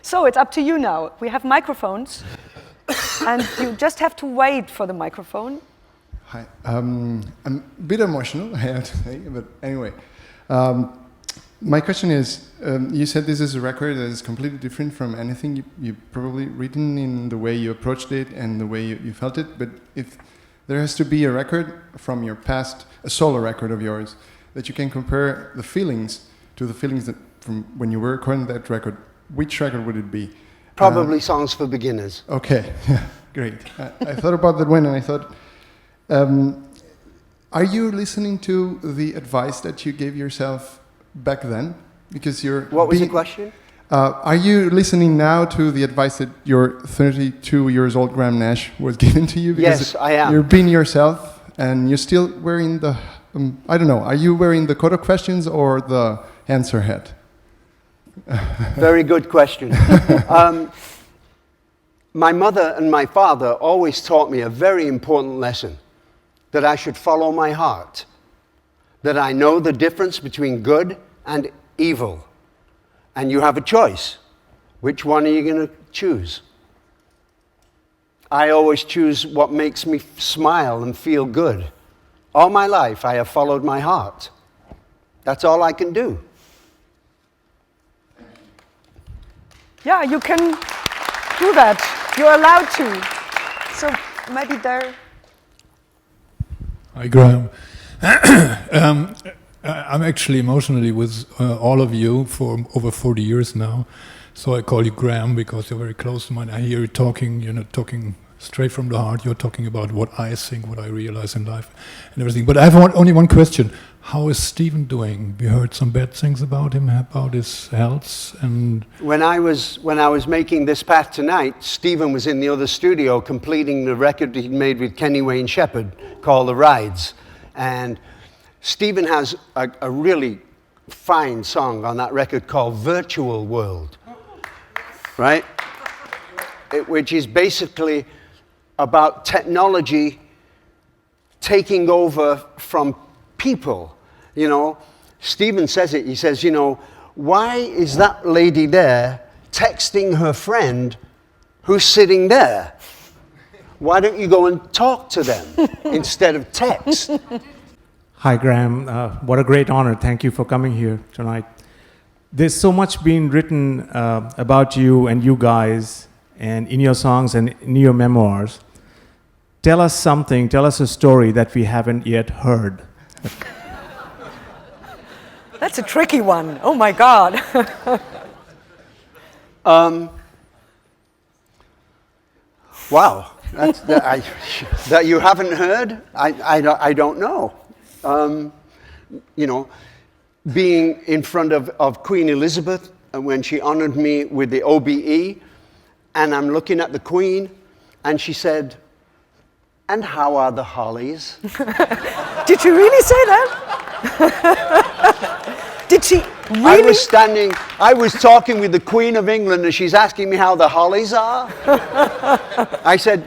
So it's up to you now. We have microphones, and you just have to wait for the microphone. Hi. I'm a bit emotional, I have to say, but anyway. My question is, you said this is a record that is completely different from anything you've probably written in the way you approached it and the way you felt it, but if there has to be a record from your past, a solo record of yours, that you can compare the feelings to the feelings that from when you were recording that record, which record would it be? Probably Songs for Beginners. Okay, great. I thought about that one and I thought, are you listening to the advice that you gave yourself back then? Because you're... What was the question? Are you listening now to the advice that your 32 years old Graham Nash was given to you? Because yes, I am. You're being yourself and you're still wearing the... I don't know, are you wearing the code of questions or the answer hat? Very good question. My mother and my father always taught me a very important lesson, that I should follow my heart, that I know the difference between good and evil, and you have a choice. Which one are you going to choose? I always choose what makes me smile and feel good. All my life, I have followed my heart. That's all I can do. Yeah, you can do that. You're allowed to. So maybe there... Hi, Graham. I'm actually emotionally with all of you for over 40 years now. So I call you Graham because you're very close to mine. I hear you talking, you're not talking straight from the heart. You're talking about what I think, what I realize in life and everything. But I have only one question. How is Stephen doing? We heard some bad things about him, about his health and... When I was making This Path Tonight, Stephen was in the other studio completing the record he'd made with Kenny Wayne Shepherd called The Rides. And Stephen has a really fine song on that record called Virtual World, right? Which is basically about technology taking over from people. You know, Stephen says it, he says, you know, why is that lady there texting her friend who's sitting there? Why don't you go and talk to them instead of text? Hi, Graham. What a great honor. Thank you for coming here tonight. There's so much being written about you and you guys, and in your songs and in your memoirs. Tell us something, tell us a story that we haven't yet heard. That's a tricky one. Oh my God. Wow. That you haven't heard? I don't know. You know, being in front of Queen Elizabeth when she honored me with the OBE, and I'm looking at the Queen, and she said, "And how are the Hollies?" Did she really say that? Did she really? I was talking with the Queen of England and she's asking me how the Hollies are. I said,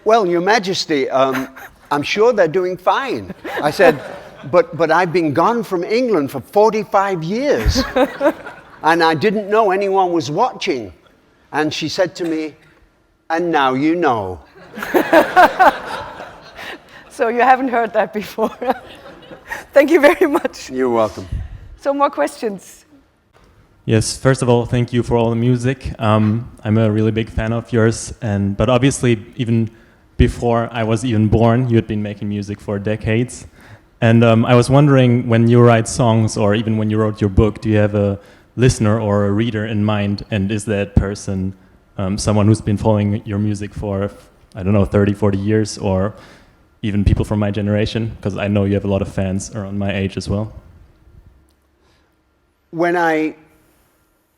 "Well, Your Majesty, I'm sure they're doing fine." I said, but I've been gone from England for 45 years and I didn't know anyone was watching. And she said to me, "And now you know." So you haven't heard that before. Thank you very much. You're welcome. So more questions. Yes, first of all, thank you for all the music. I'm a really big fan of yours, but obviously even before I was even born, you had been making music for decades. And I was wondering, when you write songs or even when you wrote your book, do you have a listener or a reader in mind? And is that person someone who's been following your music for, I don't know, 30, 40 years, or even people from my generation? Because I know you have a lot of fans around my age as well. When I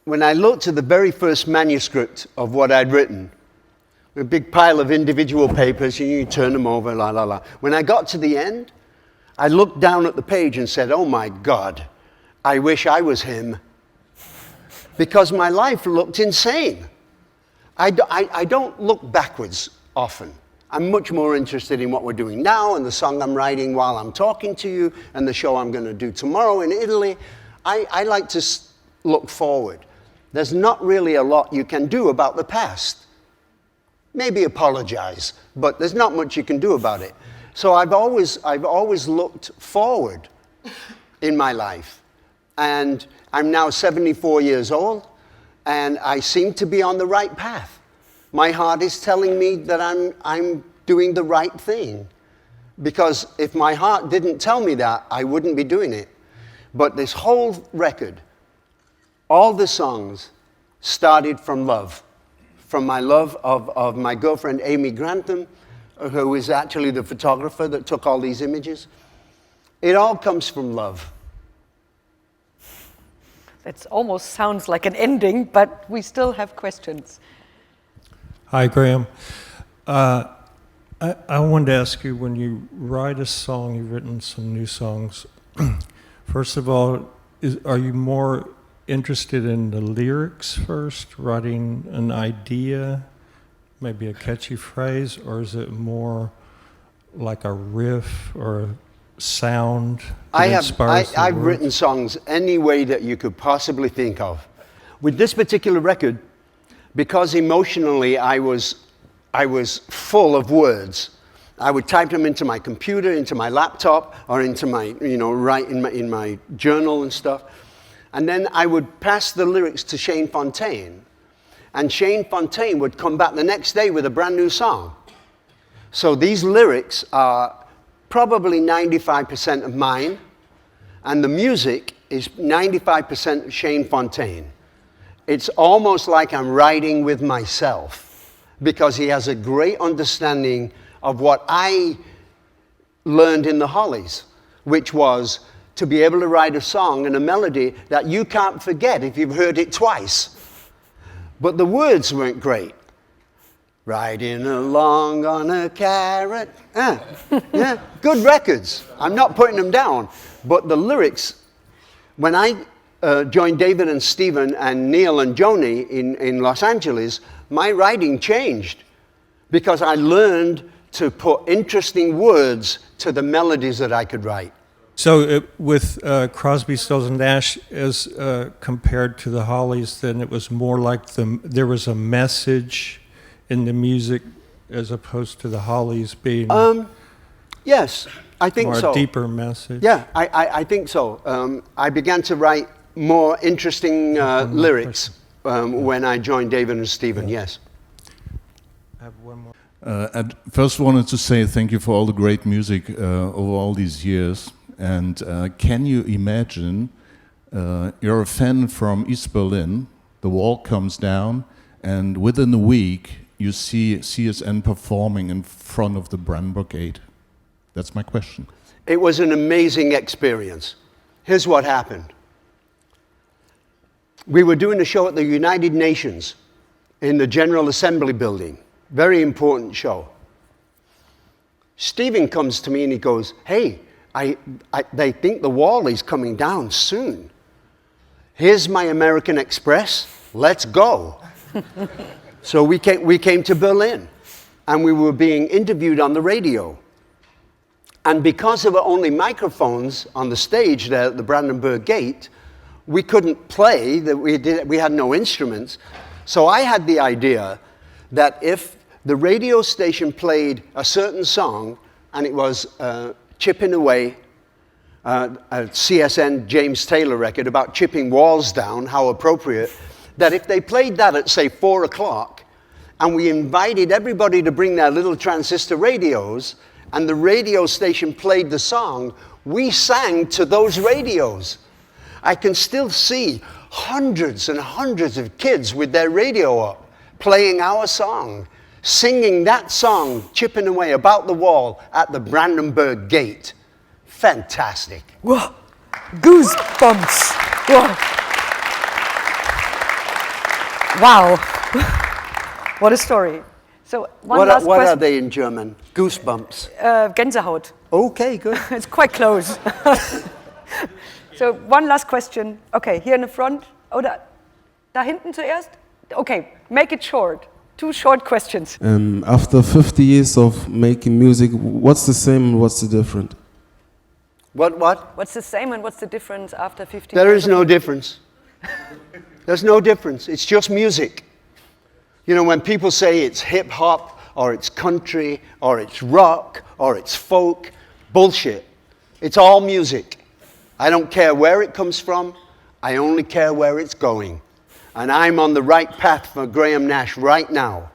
looked at the very first manuscript of what I'd written, a big pile of individual papers, you turn them over, la la la. When I got to the end, I looked down at the page and said, "Oh my God, I wish I was him." Because my life looked insane. I don't look backwards often. I'm much more interested in what we're doing now and the song I'm writing while I'm talking to you and the show I'm going to do tomorrow in Italy. I like to look forward. there's not really a lot you can do about the past. Maybe apologize, but there's not much you can do about it. So I've always looked forward in my life. And I'm now 74 years old, and I seem to be on the right path. My heart is telling me that I'm doing the right thing. Because if my heart didn't tell me that, I wouldn't be doing it. But this whole record, all the songs started from love. From my love of my girlfriend Amy Grantham, who is actually the photographer that took all these images. It all comes from love. That almost sounds like an ending, but we still have questions. Hi, Graham. I wanted to ask you, when you write a song, you've written some new songs. First of all, are you more interested in the lyrics first, writing an idea, maybe a catchy phrase, or is it more like a riff or a sound that inspires the I've words? written songs any way that you could possibly think of. With this particular record, because emotionally I was full of words, I would type them into my computer, into my laptop, or into my, write in my journal and stuff. And then I would pass the lyrics to Shane Fontaine. And Shane Fontaine would come back the next day with a brand new song. So these lyrics are probably 95% of mine, and the music is 95% of Shane Fontaine. It's almost like I'm writing with myself, because he has a great understanding of what I learned in the Hollies, which was to be able to write a song and a melody that you can't forget if you've heard it twice. But the words weren't great. Riding along on a carrot. Yeah, good records. I'm not putting them down. But the lyrics, when I joined David and Stephen and Neil and Joni in Los Angeles, my writing changed because I learned to put interesting words to the melodies that I could write. So with Crosby, Stills and Nash, as compared to the Hollies, then it was more like there was a message in the music as opposed to the Hollies being yes, I think more so. a deeper message. Yeah, I think so. I began to write more interesting lyrics when I joined David and Stephen, yes. I have one more. At first wanted to say thank you for all the great music over all these years. And can you imagine, you're a fan from East Berlin, the wall comes down, and within a week you see CSN performing in front of the Brandenburg Gate? That's my question. It was an amazing experience. Here's what happened. We were doing a show at the United Nations in the General Assembly building. Very important show. Stephen comes to me and he goes, hey, they think the wall is coming down soon. Here's my American Express. Let's go. So we came to Berlin, and we were being interviewed on the radio. And because there were only microphones on the stage there at the Brandenburg Gate, we couldn't play. We had no instruments. So I had the idea that if the radio station played a certain song, and it was Chipping Away, a CSN James Taylor record about chipping walls down, how appropriate, that if they played that at, say, 4 o'clock, and we invited everybody to bring their little transistor radios, and the radio station played the song, we sang to those radios. I can still see hundreds and hundreds of kids with their radio up, playing our song, singing that song, Chipping Away, about the wall at the Brandenburg Gate. Fantastic. Whoa, goosebumps. Whoa. Wow. What a story. So one last what are question. they in German? Goosebumps. Gänsehaut. Okay, good. It's quite close. So one last question. Okay, here in the front. Oh, da hinten zuerst? Okay, make it short. 2 short questions. After 50 years of making music, what's the same and what's the different? What? What's the same and what's the difference after 50 There years? is no difference. There's no difference. It's just music. You know, when people say it's hip-hop, or it's country, or it's rock, or it's folk, bullshit. It's all music. I don't care where it comes from. I only care where it's going. And I'm on the right path for Graham Nash right now.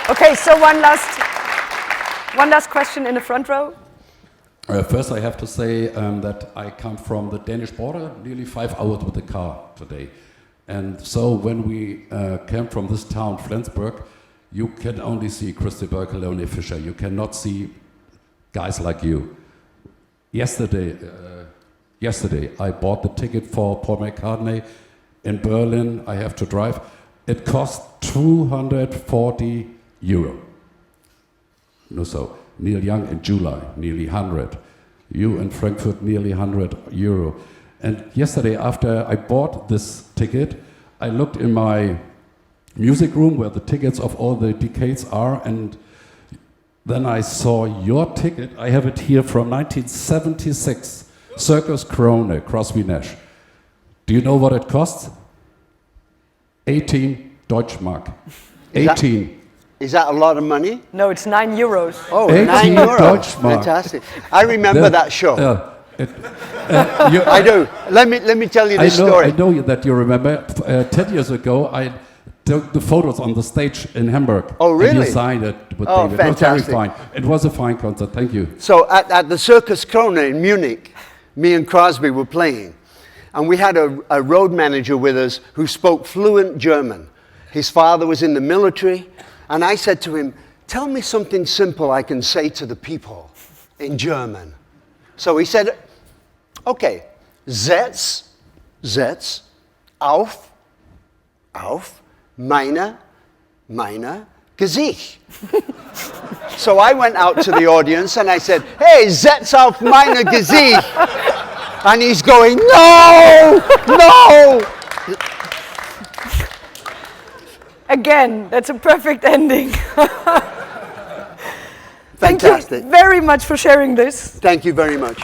Okay, so one last question in the front row. First, I have to say that I come from the Danish border, nearly 5 hours with the car today. And so when we came from this town, Flensburg, you can only see Christy Berkel, only Fischer. You cannot see guys like you. Yesterday, I bought the ticket for Paul McCartney in Berlin. I have to drive. It cost 240 euro. No, so Neil Young in July, nearly 100. You in Frankfurt, nearly 100 euro. And yesterday, after I bought this ticket, I looked in my music room where the tickets of all the decades are, and then I saw your ticket. I have it here from 1976, Circus Krone, Crosby Nash. Do you know what it costs? 18 Deutschmark. 18. Is that a lot of money? No, it's 9 euros. Oh, 18 9 euros. Deutschmark. Fantastic. I remember that show. I do. Let me tell you this story. I know that you remember. 10 years ago, I took the photos on the stage in Hamburg. Oh, really? And you signed it with David. Fantastic. It was very fine. It was a fine concert. Thank you. So at the Circus Krone in Munich, me and Crosby were playing. And we had a road manager with us who spoke fluent German. His father was in the military. And I said to him, tell me something simple I can say to the people in German. So he said, okay, setz, auf, meine Gesicht. So I went out to the audience and I said, hey, setz auf meine Gesicht. And he's going, no! Again, that's a perfect ending. Thank Fantastic. you very much for sharing this. Thank you very much.